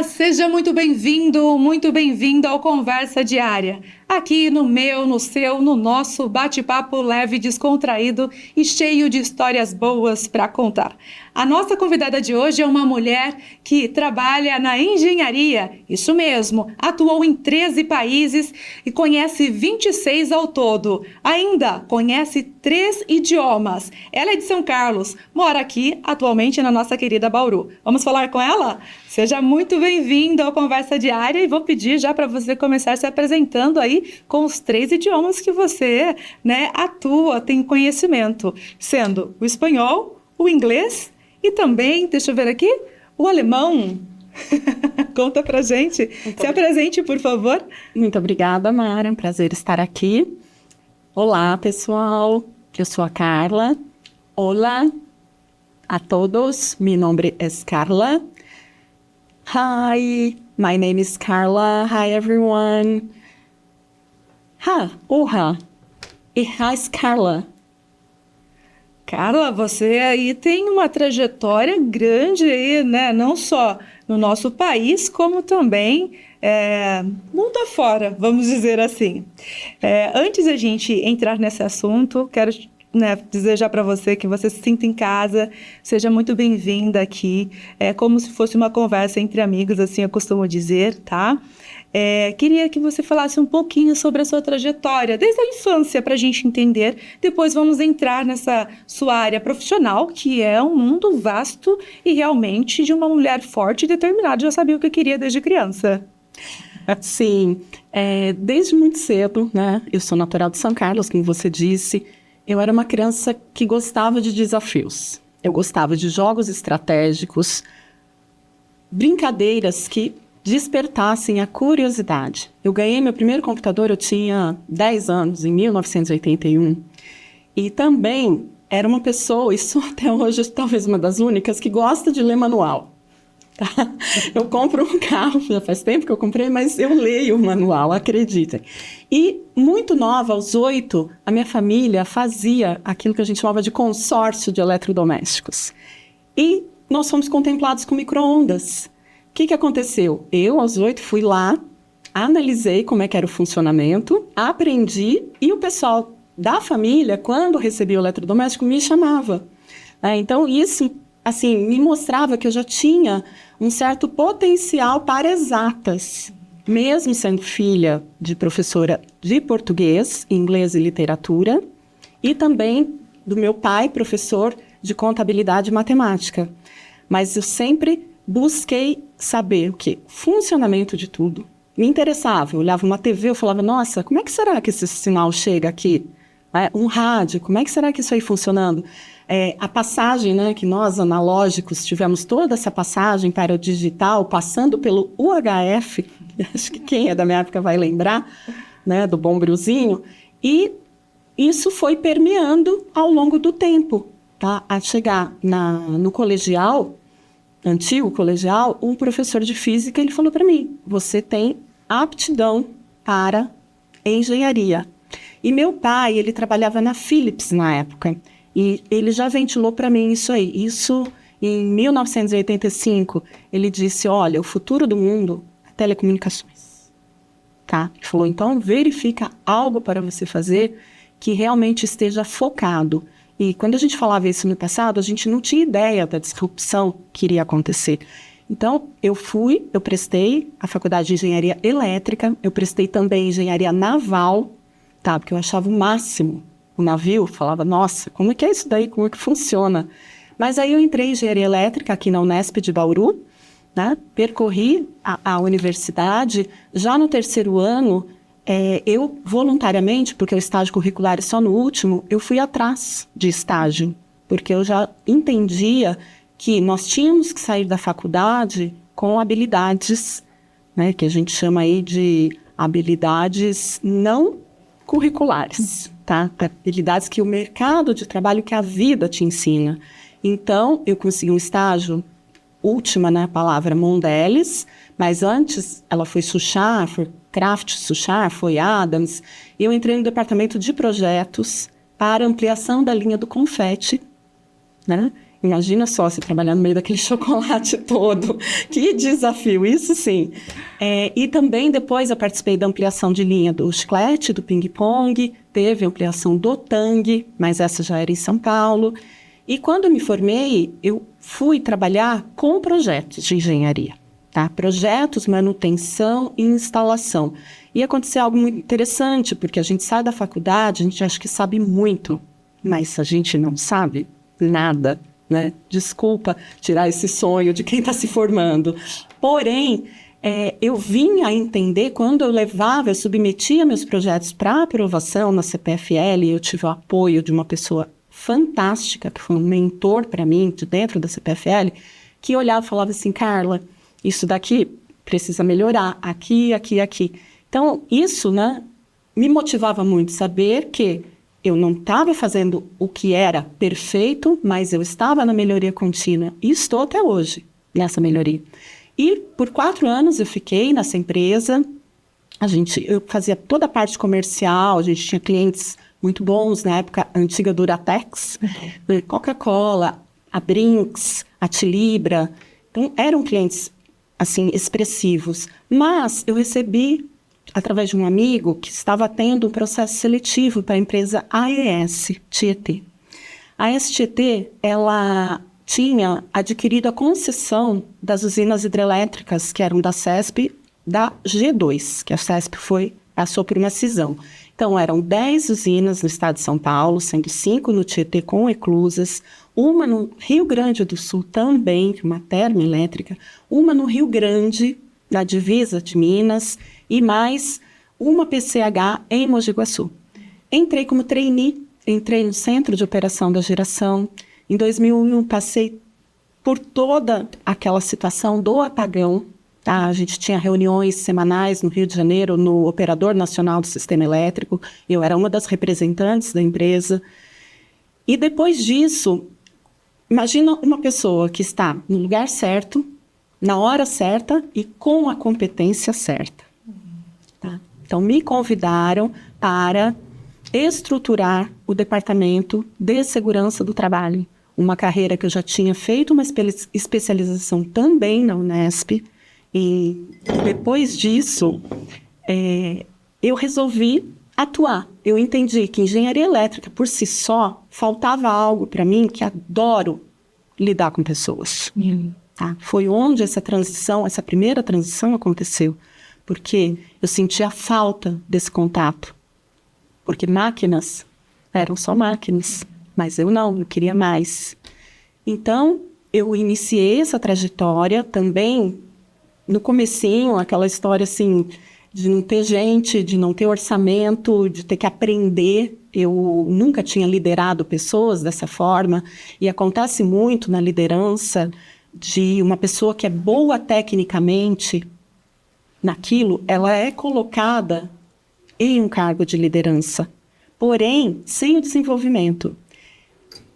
seja muito bem-vindo ao Conversa Diária. Aqui no meu, no seu, no nosso bate-papo leve, descontraído e cheio de histórias boas para contar. A nossa convidada de hoje é uma mulher que trabalha na engenharia, isso mesmo, atuou em 13 países e conhece 26 ao todo. Ainda conhece 3 idiomas. Ela é de São Carlos, mora aqui atualmente na nossa querida Bauru. Vamos falar com ela? Seja muito bem-vindo ao Conversa Diária e vou pedir já para você começar se apresentando aí com os 3 idiomas que você, atua, tem conhecimento, sendo o espanhol, o inglês e também, deixa eu ver aqui, o alemão. Conta pra gente. Se apresente, por favor. Muito obrigada, Mara. É um prazer estar aqui. Olá, pessoal. Eu sou a Carla. Olá a todos. Meu nome é Carla. Hi, my name is Carla. Hi, everyone. Olá. Hi, Carla. Carla, você aí tem uma trajetória grande aí, né? Não só no nosso país, como também mundo afora, vamos dizer assim. Antes da gente entrar nesse assunto, quero dizer já para você que você se sinta em casa, seja muito bem-vinda aqui. É como se fosse uma conversa entre amigos, assim eu costumo dizer, tá? Queria que você falasse um pouquinho sobre a sua trajetória, desde a infância, para a gente entender. Depois vamos entrar nessa sua área profissional, que é um mundo vasto e realmente de uma mulher forte e determinada. Já sabia o que eu queria desde criança. Sim, desde muito cedo, né? Eu sou natural de São Carlos, como você disse. Eu era uma criança que gostava de desafios. Eu gostava de jogos estratégicos, brincadeiras que despertassem a curiosidade. Eu ganhei meu primeiro computador, eu tinha 10 anos, em 1981. E também era uma pessoa, e sou até hoje talvez uma das únicas, que gosta de ler manual. Tá? Eu compro um carro, já faz tempo que eu comprei, mas eu leio o manual, acreditem. E muito nova, aos 8, a minha família fazia aquilo que a gente chamava de consórcio de eletrodomésticos. E nós fomos contemplados com micro-ondas. O que aconteceu? Eu, aos 8, fui lá, analisei como é que era o funcionamento, aprendi, e o pessoal da família, quando recebia o eletrodoméstico, me chamava. Então, isso, assim, me mostrava que eu já tinha um certo potencial para exatas, mesmo sendo filha de professora de português, inglês e literatura, e também do meu pai, professor de contabilidade e matemática. Mas eu sempre busquei saber o quê? Funcionamento de tudo. Me interessava, eu olhava uma TV, eu falava, nossa, como é que será que esse sinal chega aqui? Um rádio, como é que será que isso aí funcionando? A passagem, que nós, analógicos, tivemos toda essa passagem para o digital, passando pelo UHF, acho que quem é da minha época vai lembrar, do Bombrilzinho, e isso foi permeando ao longo do tempo, tá? A chegar no colegial, antigo colegial, um professor de física, ele falou para mim, você tem aptidão para engenharia. E meu pai, ele trabalhava na Philips na época, e ele já ventilou para mim isso aí. Isso, em 1985, ele disse, olha, o futuro do mundo é telecomunicações. Tá? Ele falou, então verifica algo para você fazer que realmente esteja focado. E quando a gente falava isso no passado, a gente não tinha ideia da disrupção que iria acontecer. Então, eu prestei a faculdade de engenharia elétrica, eu prestei também engenharia naval, tá? Porque eu achava o máximo o navio, falava, nossa, como é que é isso daí, como é que funciona? Mas aí eu entrei em engenharia elétrica aqui na Unesp de Bauru, percorri a universidade, já no 3º ano, eu voluntariamente, porque o estágio curricular é só no último, eu fui atrás de estágio, porque eu já entendia que nós tínhamos que sair da faculdade com habilidades, que a gente chama aí de habilidades não curriculares, tá? Habilidades que o mercado de trabalho, que a vida te ensina. Então, eu consegui um estágio, última, a palavra Mondelez, mas antes ela foi Suchar, foi Kraft Suchar, foi Adams. Eu entrei no departamento de projetos para ampliação da linha do confete, Imagina só, você trabalhar no meio daquele chocolate todo. Que desafio, isso sim. E também depois eu participei da ampliação de linha do chiclete, do ping-pong, teve ampliação do Tang, mas essa já era em São Paulo. E quando eu me formei, eu fui trabalhar com projetos de engenharia, tá? Projetos, manutenção e instalação. E aconteceu algo muito interessante, porque a gente sai da faculdade, a gente acha que sabe muito, mas a gente não sabe nada, né? Desculpa tirar esse sonho de quem está se formando. Porém, eu vim a entender, quando eu submetia meus projetos para aprovação na CPFL, eu tive o apoio de uma pessoa fantástica, que foi um mentor para mim, de dentro da CPFL, que olhava e falava assim, Carla, isso daqui precisa melhorar, aqui, aqui, aqui. Então, isso, né, me motivava muito, saber que eu não estava fazendo o que era perfeito, mas eu estava na melhoria contínua, e estou até hoje nessa melhoria. E por 4 anos eu fiquei nessa empresa, eu fazia toda a parte comercial, a gente tinha clientes muito bons, na época antiga Duratex, Coca-Cola, a Brinks, a Tilibra. Então, eram clientes, assim, expressivos. Mas eu recebi, através de um amigo, que estava tendo um processo seletivo para a empresa AES Tietê. A AES Tietê, ela tinha adquirido a concessão das usinas hidrelétricas, que eram da CESP, da G2, que a CESP passou por uma cisão. Então, eram 10 usinas no estado de São Paulo, sendo 5 no Tietê com eclusas, uma no Rio Grande do Sul também, uma termoelétrica, uma no Rio Grande, na divisa de Minas, e mais uma PCH em Mogi Guaçu. Entrei como trainee, entrei no Centro de Operação da Geração. Em 2001, passei por toda aquela situação do apagão. A gente tinha reuniões semanais no Rio de Janeiro, no Operador Nacional do Sistema Elétrico. Eu era uma das representantes da empresa. E depois disso, imagina uma pessoa que está no lugar certo, na hora certa e com a competência certa. Tá? Então, me convidaram para estruturar o Departamento de Segurança do Trabalho. Uma carreira que eu já tinha feito uma especialização também na Unesp. E depois disso, eu resolvi atuar. Eu entendi que engenharia elétrica, por si só, faltava algo para mim, que adoro lidar com pessoas. Tá? Foi onde essa primeira transição aconteceu, porque eu senti a falta desse contato. Porque máquinas eram só máquinas, mas eu queria mais. Então, eu iniciei essa trajetória também. No comecinho, aquela história assim, de não ter gente, de não ter orçamento, de ter que aprender. Eu nunca tinha liderado pessoas dessa forma, e acontece muito na liderança de uma pessoa que é boa tecnicamente naquilo, ela é colocada em um cargo de liderança, porém, sem o desenvolvimento.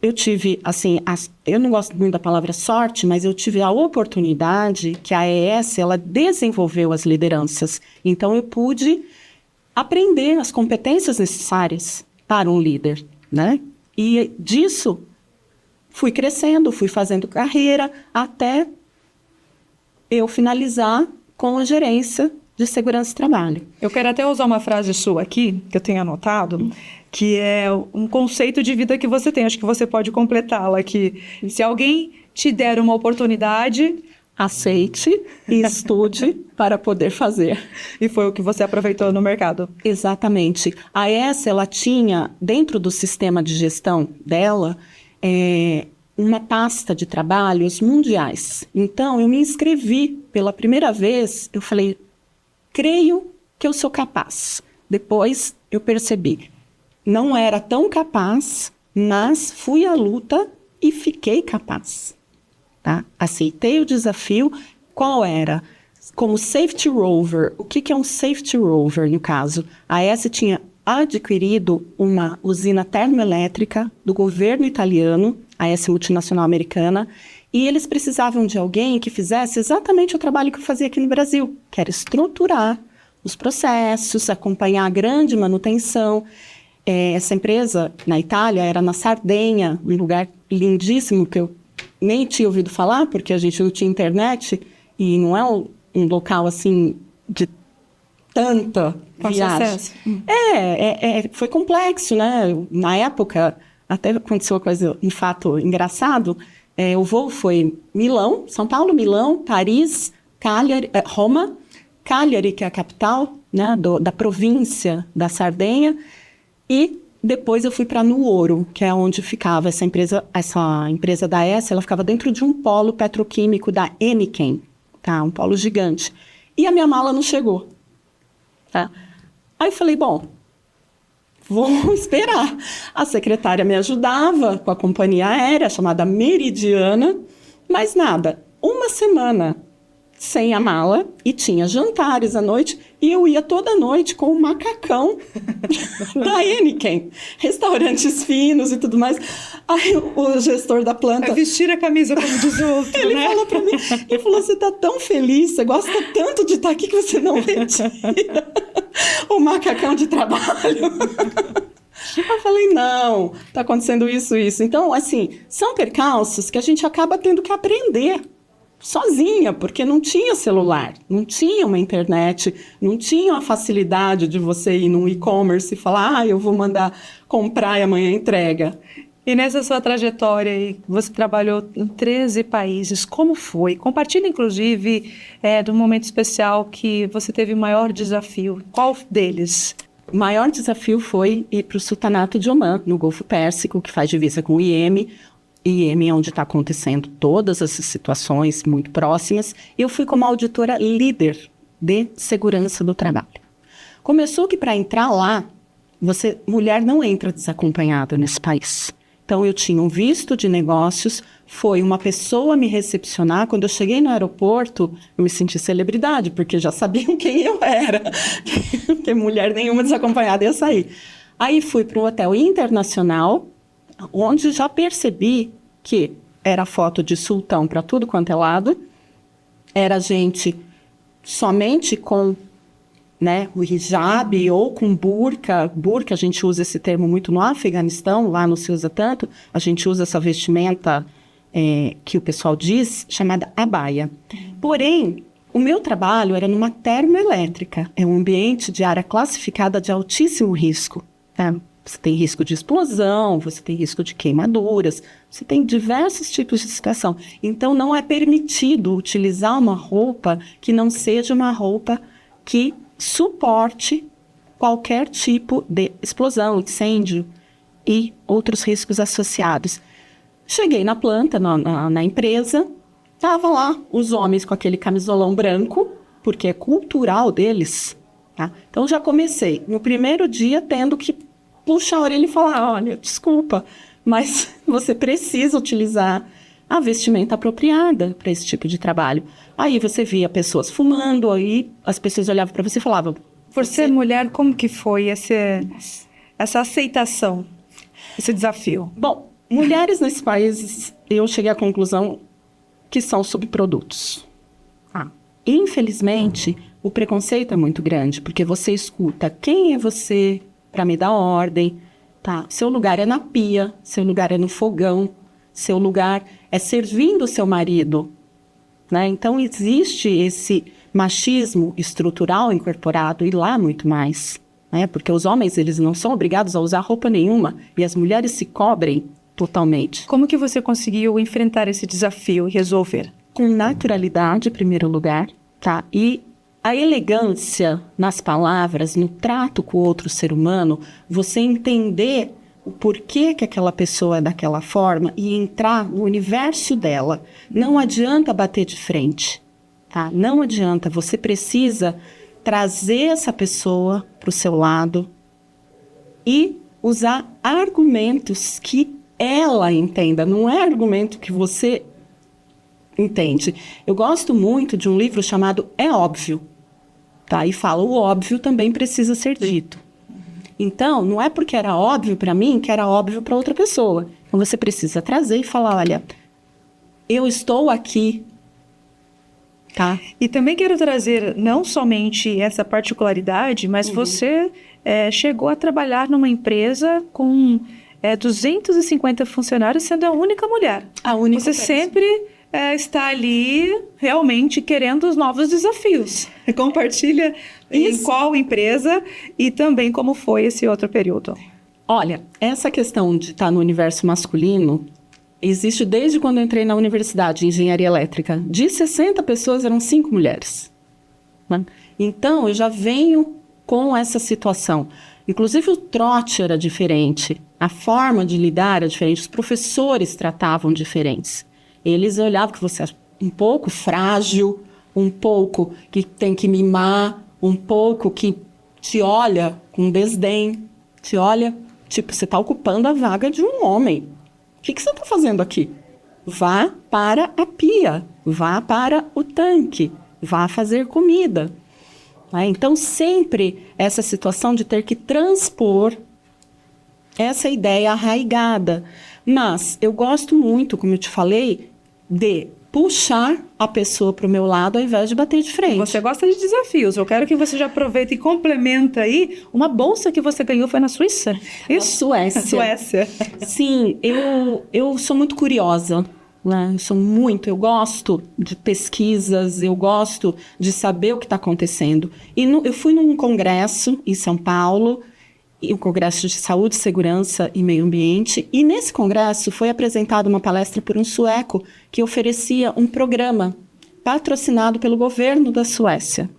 Eu tive, assim, eu não gosto muito da palavra sorte, mas eu tive a oportunidade que a AES, ela desenvolveu as lideranças. Então, eu pude aprender as competências necessárias para um líder, né? E disso, fui crescendo, fui fazendo carreira, até eu finalizar com a gerência de segurança e trabalho. Eu quero até usar uma frase sua aqui, que eu tenho anotado, que é um conceito de vida que você tem. Acho que você pode completá-la aqui. Se alguém te der uma oportunidade, aceite e estude para poder fazer. E foi o que você aproveitou no mercado. Exatamente. A AES, ela tinha, dentro do sistema de gestão dela, uma pasta de trabalhos mundiais. Então, eu me inscrevi pela primeira vez, eu falei, creio que eu sou capaz. Depois, eu percebi, não era tão capaz, mas fui à luta e fiquei capaz. Tá? Aceitei o desafio. Qual era? Como safety rover. O que é um safety rover, no caso? A AES tinha adquirido uma usina termoelétrica do governo italiano, a AES multinacional americana, e eles precisavam de alguém que fizesse exatamente o trabalho que eu fazia aqui no Brasil, que era estruturar os processos, acompanhar a grande manutenção. Essa empresa, na Itália, era na Sardenha, um lugar lindíssimo que eu nem tinha ouvido falar, porque a gente não tinha internet, e não é um local, assim, de tanta viagem. Foi complexo, né? Na época, até aconteceu uma coisa, um fato engraçado, o voo foi Milão, São Paulo, Milão, Paris, Cagliari, Roma, Cagliari, que é a capital, né, da província da Sardenha, e depois eu fui para Nuoro, que é onde ficava essa empresa da ESSA, ela ficava dentro de um polo petroquímico da Enichem, tá, um polo gigante. E a minha mala não chegou. Tá? Aí eu falei, bom, vou esperar. A secretária me ajudava com a companhia aérea, chamada Meridiana, mas nada. Uma semana sem a mala, e tinha jantares à noite, e eu ia toda noite com o macacão da Enichem, restaurantes finos e tudo mais. Aí o gestor da planta... É vestir a camisa, como diz o outro, ele né? falou pra mim, ele falou, você tá tão feliz, você gosta tanto de estar aqui que você não retira o macacão de trabalho. Eu falei, não, tá acontecendo isso. Então, assim, são percalços que a gente acaba tendo que aprender sozinha, porque não tinha celular, não tinha uma internet, não tinha a facilidade de você ir num e-commerce e falar, eu vou mandar comprar e amanhã entrega. E nessa sua trajetória aí, você trabalhou em 13 países, como foi? Compartilha, inclusive, do momento especial que você teve o maior desafio. Qual deles? O maior desafio foi ir para o Sultanato de Omã, no Golfo Pérsico, que faz divisa com o IEM. IEM é onde está acontecendo todas essas situações muito próximas. Eu fui como auditora líder de segurança do trabalho. Começou que para entrar lá, mulher não entra desacompanhada nesse país. Então, eu tinha um visto de negócios, foi uma pessoa me recepcionar. Quando eu cheguei no aeroporto, eu me senti celebridade, porque já sabiam quem eu era. Porque mulher nenhuma desacompanhada ia sair. Aí fui para um hotel internacional, onde já percebi que era foto de sultão para tudo quanto é lado, era gente somente com, né, o hijab ou com burca. Burca, a gente usa esse termo muito no Afeganistão, lá não se usa tanto, a gente usa essa vestimenta que o pessoal diz, chamada abaya. Porém, o meu trabalho era numa termoelétrica, é um ambiente de área classificada de altíssimo risco, tá? Você tem risco de explosão, você tem risco de queimaduras, você tem diversos tipos de situação. Então, não é permitido utilizar uma roupa que não seja uma roupa que suporte qualquer tipo de explosão, incêndio e outros riscos associados. Cheguei na planta, na empresa, estavam lá os homens com aquele camisolão branco, porque é cultural deles. Tá? Então, já comecei, no primeiro dia, tendo que puxar a orelha e falar, olha, desculpa, mas você precisa utilizar a vestimenta apropriada para esse tipo de trabalho. Aí você via pessoas fumando, aí as pessoas olhavam para você e falavam... Por ser mulher, como que foi essa aceitação, esse desafio? Bom, mulheres nesses países, eu cheguei à conclusão que são subprodutos. Infelizmente, o preconceito é muito grande, porque você escuta quem é você para me dar ordem, tá? Seu lugar é na pia, seu lugar é no fogão, seu lugar é servindo o seu marido, né? Então, existe esse machismo estrutural incorporado e lá muito mais, né? Porque os homens, eles não são obrigados a usar roupa nenhuma e as mulheres se cobrem totalmente. Como que você conseguiu enfrentar esse desafio e resolver? Com naturalidade, em primeiro lugar, tá? E a elegância nas palavras, no trato com o outro ser humano, você entender o porquê que aquela pessoa é daquela forma e entrar no universo dela. Não adianta bater de frente, tá? Não adianta, você precisa trazer essa pessoa para o seu lado e usar argumentos que ela entenda, não é argumento que você entende. Eu gosto muito de um livro chamado É Óbvio. Tá? E fala, o óbvio também precisa ser dito. Então, não é porque era óbvio para mim que era óbvio para outra pessoa. Então, você precisa trazer e falar, olha, eu estou aqui. Tá? E também quero trazer não somente essa particularidade, mas você chegou a trabalhar numa empresa com 250 funcionários, sendo a única mulher. A única Você pessoa. sempre está ali realmente querendo os novos desafios. Compartilha em qual empresa e também como foi esse outro período. Olha, essa questão de estar no universo masculino existe desde quando eu entrei na universidade de engenharia elétrica. De 60 pessoas, eram 5 mulheres. Né? Então, eu já venho com essa situação. Inclusive, o trote era diferente, a forma de lidar era diferente, os professores tratavam diferentes. Eles olhavam que você é um pouco frágil, um pouco que tem que mimar, um pouco que te olha com desdém, te olha, tipo, você está ocupando a vaga de um homem. O que você está fazendo aqui? Vá para a pia, vá para o tanque, vá fazer comida. Então, sempre essa situação de ter que transpor essa ideia arraigada. Mas eu gosto muito, como eu te falei, de puxar a pessoa para o meu lado ao invés de bater de frente. Você gosta de desafios. Eu quero que você já aproveite e complementa aí uma bolsa que você ganhou, foi na Suíça? Isso? Suécia. Suécia. Sim, eu sou muito curiosa. Né? Eu gosto de pesquisas, eu gosto de saber o que está acontecendo. E eu fui num congresso em São Paulo, um congresso de saúde, segurança e meio ambiente, e nesse congresso foi apresentada uma palestra por um sueco que oferecia um programa patrocinado pelo governo da Suécia.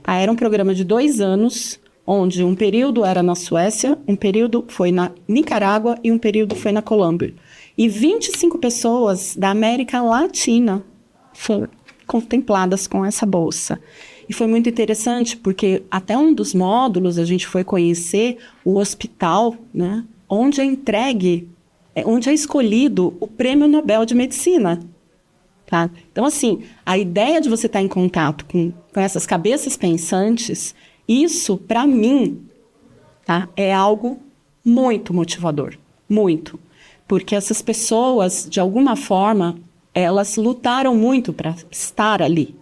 Era um programa de 2 anos, onde um período era na Suécia, um período foi na Nicarágua e um período foi na Colômbia. E 25 pessoas da América Latina foram contempladas com essa bolsa. E foi muito interessante, porque até um dos módulos a gente foi conhecer o hospital, né, onde é escolhido o Prêmio Nobel de Medicina. Tá? Então, assim, a ideia de você estar em contato com essas cabeças pensantes, isso, para mim, tá, é algo muito motivador. Muito. Porque essas pessoas, de alguma forma, elas lutaram muito para estar ali.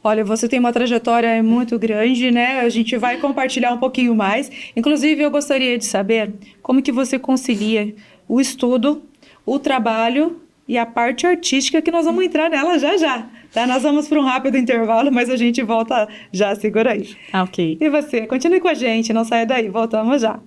Olha, você tem uma trajetória muito grande, né? A gente vai compartilhar um pouquinho mais. Inclusive, eu gostaria de saber como que você concilia o estudo, o trabalho e a parte artística, que nós vamos entrar nela já já. Tá? Nós vamos para um rápido intervalo, mas a gente volta já. Segura aí. Ok. E você? Continue com a gente, não saia daí. Voltamos já.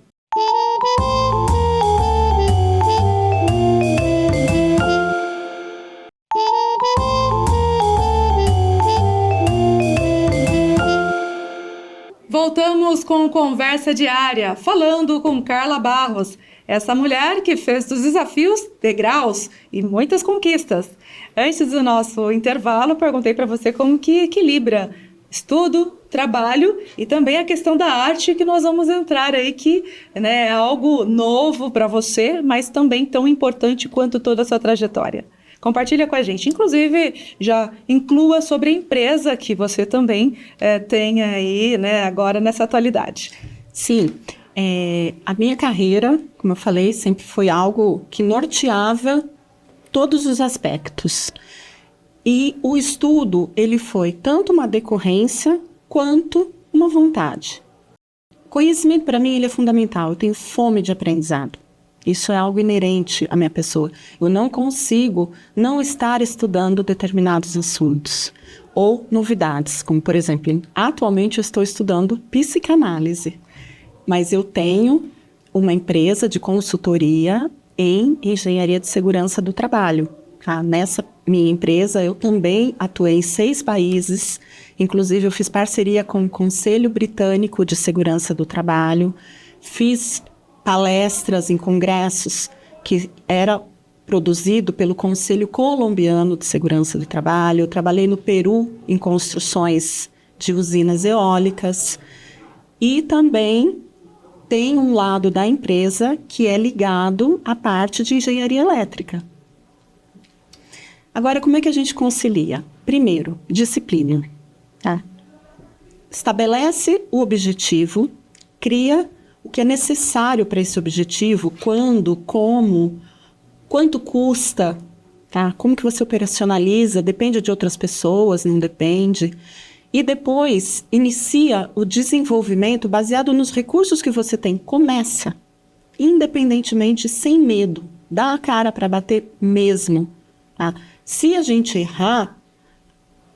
Voltamos com Conversa Diária, falando com Carla Barros, essa mulher que fez dos desafios degraus e muitas conquistas. Antes do nosso intervalo, perguntei para você como que equilibra estudo, trabalho e também a questão da arte, que nós vamos entrar aí, que, né, é algo novo para você, mas também tão importante quanto toda a sua trajetória. Compartilha com a gente. Inclusive, já inclua sobre a empresa que você também tem aí, né, agora nessa atualidade. Sim. A minha carreira, como eu falei, sempre foi algo que norteava todos os aspectos. E o estudo, ele foi tanto uma decorrência quanto uma vontade. Conhecimento, para mim, ele é fundamental. Eu tenho fome de aprendizado. Isso é algo inerente à minha pessoa. Eu não consigo não estar estudando determinados assuntos ou novidades, como, por exemplo, atualmente eu estou estudando psicanálise, mas eu tenho uma empresa de consultoria em engenharia de segurança do trabalho. Tá? Nessa minha empresa, eu também atuei em 6 países, inclusive eu fiz parceria com o Conselho Britânico de Segurança do Trabalho, fiz palestras em congressos que era produzido pelo Conselho Colombiano de Segurança do Trabalho. Eu trabalhei no Peru em construções de usinas eólicas e também tem um lado da empresa que é ligado à parte de engenharia elétrica. Agora, como é que a gente concilia? Primeiro, disciplina. Tá? Estabelece o objetivo, cria o que é necessário para esse objetivo, quando, como, quanto custa, tá? Como que você operacionaliza, depende de outras pessoas, não depende. E depois inicia o desenvolvimento baseado nos recursos que você tem. Começa. independentemente, sem medo. Dá a cara para bater mesmo. Tá? Se a gente errar,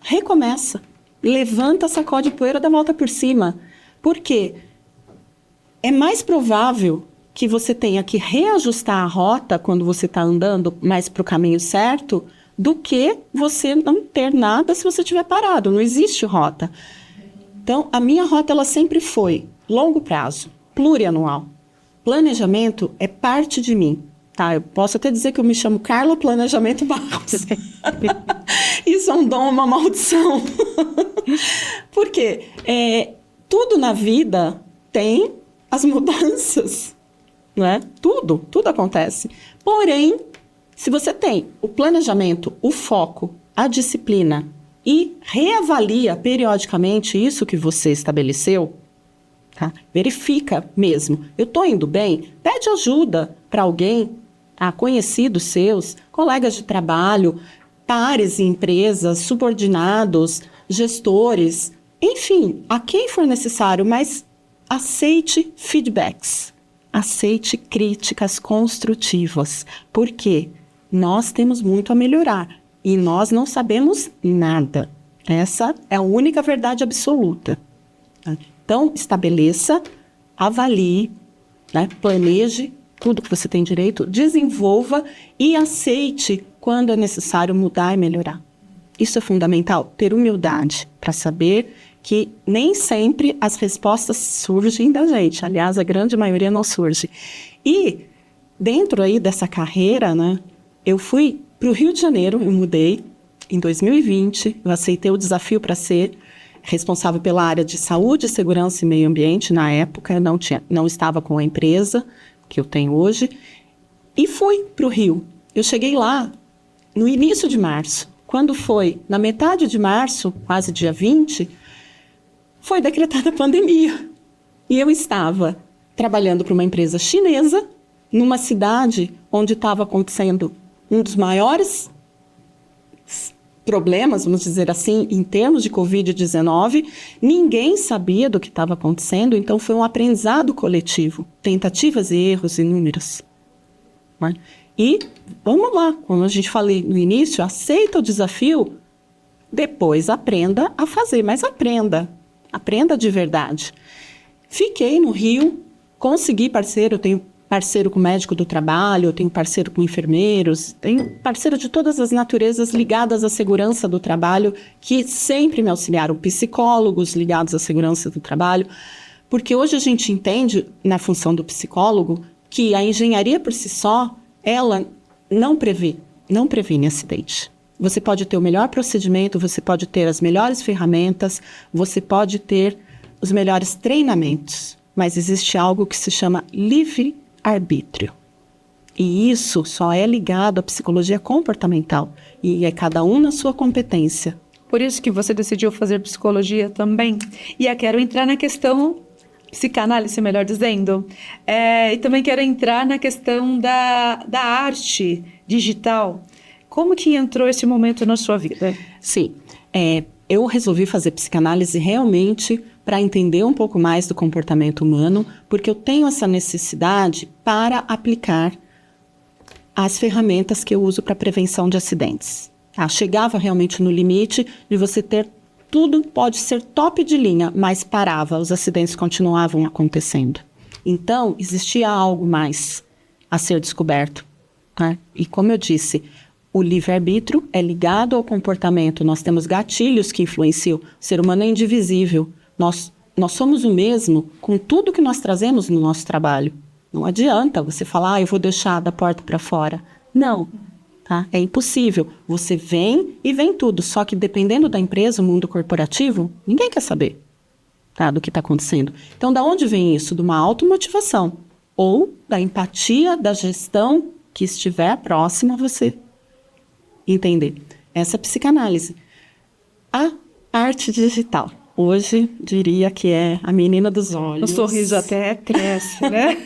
recomeça. Levanta, sacode poeira, dá a volta por cima. Por quê? É mais provável que você tenha que reajustar a rota quando você está andando mais para o caminho certo do que você não ter nada se você estiver parado. Não existe rota. Então, a minha rota ela sempre foi longo prazo, plurianual. Planejamento é parte de mim. Tá? Eu posso até dizer que eu me chamo Carla Planejamento Barros. Isso é um dom, uma maldição. Por quê? Tudo na vida tem as mudanças. Não é? Tudo acontece. Porém, se você tem o planejamento, o foco, a disciplina e reavalia periodicamente isso que você estabeleceu, tá? Verifica mesmo. Eu estou indo bem? Pede ajuda para alguém, conhecidos seus, colegas de trabalho, pares em empresas, subordinados, gestores, enfim, a quem for necessário, mas aceite feedbacks. Aceite críticas construtivas, porque nós temos muito a melhorar e nós não sabemos nada. Essa é a única verdade absoluta. Então, estabeleça, avalie, né, planeje tudo que você tem direito, desenvolva e aceite quando é necessário mudar e melhorar. Isso é fundamental, ter humildade para saber que nem sempre as respostas surgem da gente. Aliás, a grande maioria não surge. E dentro aí dessa carreira, né, eu fui para o Rio de Janeiro, eu mudei em 2020, eu aceitei o desafio para ser responsável pela área de saúde, segurança e meio ambiente. Na época, eu não estava com a empresa que eu tenho hoje, e fui para o Rio. Eu cheguei lá no início de março. Quando foi na metade de março, quase dia 20, foi decretada a pandemia. E eu estava trabalhando para uma empresa chinesa, numa cidade onde estava acontecendo um dos maiores problemas, vamos dizer assim, em termos de Covid-19. Ninguém sabia do que estava acontecendo, então foi um aprendizado coletivo. Tentativas e erros inúmeros. Né? E vamos lá, como a gente falei no início, aceita o desafio, depois aprenda a fazer, mas aprenda de verdade. Fiquei no Rio, consegui parceiro, eu tenho parceiro com médico do trabalho, eu tenho parceiro com enfermeiros, tenho parceiro de todas as naturezas ligadas à segurança do trabalho, que sempre me auxiliaram, psicólogos ligados à segurança do trabalho, porque hoje a gente entende, na função do psicólogo, que a engenharia por si só, ela não previne acidente. Você pode ter o melhor procedimento, você pode ter as melhores ferramentas, você pode ter os melhores treinamentos, mas existe algo que se chama livre-arbítrio. E isso só é ligado à psicologia comportamental, e é cada um na sua competência. Por isso que você decidiu fazer psicologia também. E eu quero entrar na questão psicanálise, melhor dizendo. E também quero entrar na questão da arte digital. Como que entrou esse momento na sua vida? Sim, eu resolvi fazer psicanálise realmente para entender um pouco mais do comportamento humano, porque eu tenho essa necessidade para aplicar as ferramentas que eu uso para prevenção de acidentes. Chegava realmente no limite de você ter tudo, pode ser top de linha, mas parava, os acidentes continuavam acontecendo. Então, existia algo mais a ser descoberto. Tá? E como eu disse, o livre-arbítrio é ligado ao comportamento. Nós temos gatilhos que influenciam. O ser humano é indivisível. Nós somos o mesmo com tudo que nós trazemos no nosso trabalho. Não adianta você falar, eu vou deixar da porta para fora. Não, tá? É impossível. Você vem e vem tudo. Só que dependendo da empresa, o mundo corporativo, ninguém quer saber, tá, do que está acontecendo. Então, da onde vem isso? De uma automotivação ou da empatia da gestão que estiver próxima a você. Entender. Essa é a psicanálise. A arte digital. Hoje, diria que é a menina dos olhos. O sorriso até cresce, né?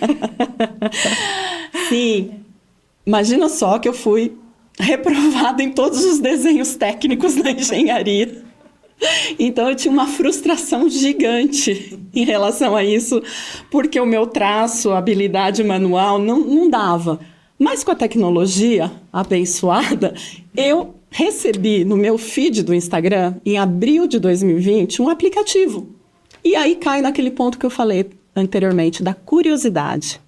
Sim. Imagina só que eu fui reprovada em todos os desenhos técnicos da engenharia. Então eu tinha uma frustração gigante em relação a isso, porque o meu traço, a habilidade manual não dava. Mas com a tecnologia abençoada, eu recebi no meu feed do Instagram, em abril de 2020, um aplicativo. E aí cai naquele ponto que eu falei anteriormente, da curiosidade,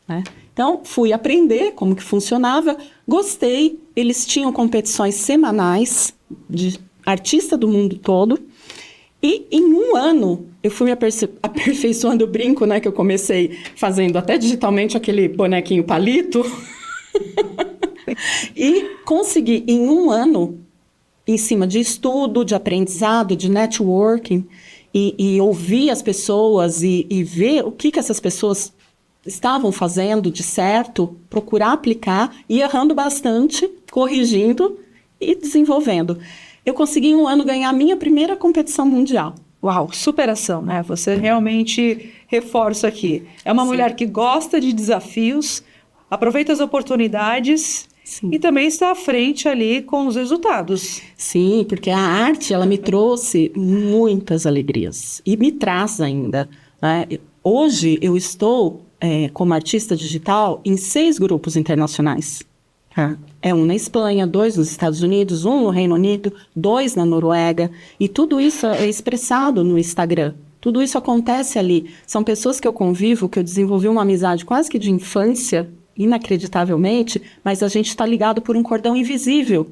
né? Então, fui aprender como que funcionava, gostei. Eles tinham competições semanais de artista do mundo todo. E em um ano, eu fui me aperfeiçoando, eu brinco, né? Que eu comecei fazendo até digitalmente aquele bonequinho palito. E consegui, em um ano, em cima de estudo, de aprendizado, de networking, e ouvir as pessoas e ver o que essas pessoas estavam fazendo de certo, procurar aplicar, e errando bastante, corrigindo e desenvolvendo. Eu consegui em um ano ganhar a minha primeira competição mundial. Uau, superação, né? Você realmente reforça aqui. É uma mulher que gosta de desafios, aproveita as oportunidades. Sim. E também está à frente ali com os resultados. Sim, porque a arte, ela me trouxe muitas alegrias. E me traz ainda, né? Hoje eu estou, como artista digital, em 6 grupos internacionais. É um na Espanha, 2 nos Estados Unidos, 1 no Reino Unido, 2 na Noruega. E tudo isso é expressado no Instagram. Tudo isso acontece ali. São pessoas que eu convivo, que eu desenvolvi uma amizade quase que de infância, inacreditavelmente, mas a gente está ligado por um cordão invisível,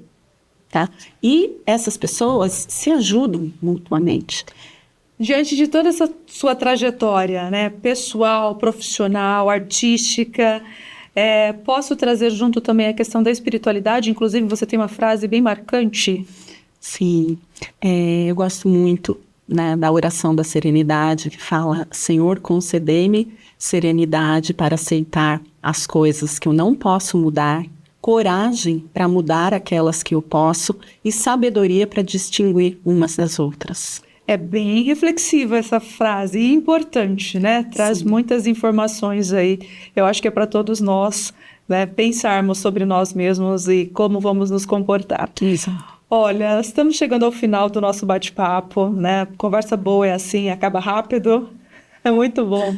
tá? E essas pessoas se ajudam mutuamente. Diante de toda essa sua trajetória, né, pessoal, profissional, artística, posso trazer junto também a questão da espiritualidade? Inclusive, você tem uma frase bem marcante. Sim, eu gosto muito, né, da oração da serenidade, que fala: Senhor, concedei-me serenidade para aceitar as coisas que eu não posso mudar, coragem para mudar aquelas que eu posso e sabedoria para distinguir umas das outras. É bem reflexiva essa frase e importante, né? Traz muitas informações aí. Eu acho que é para todos nós, né, pensarmos sobre nós mesmos e como vamos nos comportar. Isso. Olha, estamos chegando ao final do nosso bate-papo, né? Conversa boa é assim, acaba rápido. É muito bom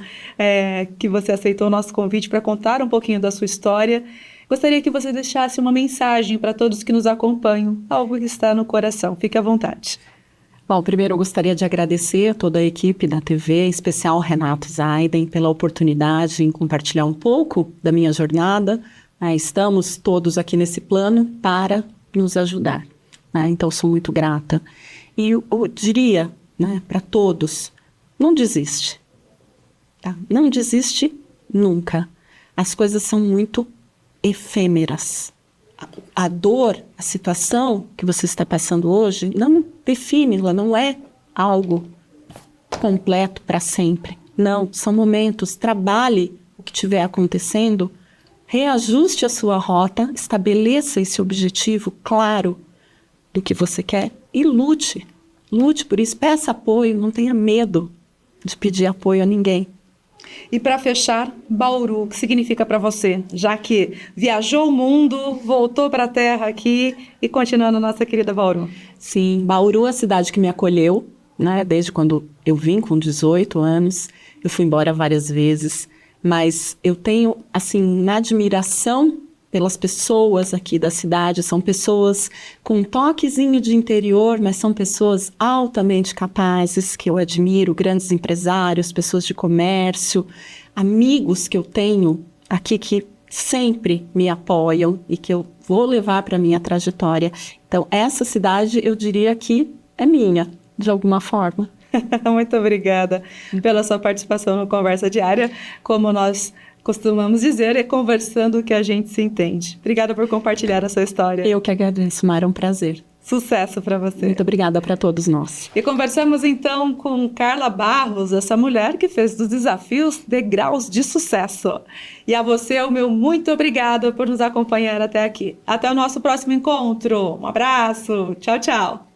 que você aceitou o nosso convite para contar um pouquinho da sua história. Gostaria que você deixasse uma mensagem para todos que nos acompanham, algo que está no coração. Fique à vontade. Bom, primeiro eu gostaria de agradecer a toda a equipe da TV, em especial o Renato Zaiden, pela oportunidade em compartilhar um pouco da minha jornada. Estamos todos aqui nesse plano para nos ajudar. Então, sou muito grata. E eu diria, né, para todos, não desiste. Tá? Não desiste nunca. As coisas são muito efêmeras. A dor, a situação que você está passando hoje, não define, ela não é algo completo para sempre. Não, são momentos. Trabalhe o que estiver acontecendo, reajuste a sua rota, estabeleça esse objetivo claro do que você quer e lute. Lute por isso, peça apoio, não tenha medo de pedir apoio a ninguém. E para fechar, Bauru, o que significa para você? Já que viajou o mundo, voltou para a terra aqui e continuando a nossa querida Bauru. Sim, Bauru é a cidade que me acolheu, né? Desde quando eu vim com 18 anos, eu fui embora várias vezes, mas eu tenho, assim, na admiração pelas pessoas aqui da cidade. São pessoas com um toquezinho de interior, mas são pessoas altamente capazes, que eu admiro, grandes empresários, pessoas de comércio, amigos que eu tenho aqui que sempre me apoiam e que eu vou levar para a minha trajetória. Então, essa cidade, eu diria que é minha, de alguma forma. Muito obrigada pela sua participação no Conversa Diária. Como nós costumamos dizer, é conversando que a gente se entende. Obrigada por compartilhar a sua história. Eu que agradeço, Mara, é um prazer. Sucesso para você. Muito obrigada para todos nós. E conversamos então com Carla Barros, essa mulher que fez dos desafios degraus de sucesso. E a você, o meu muito obrigada por nos acompanhar até aqui. Até o nosso próximo encontro. Um abraço. Tchau, tchau.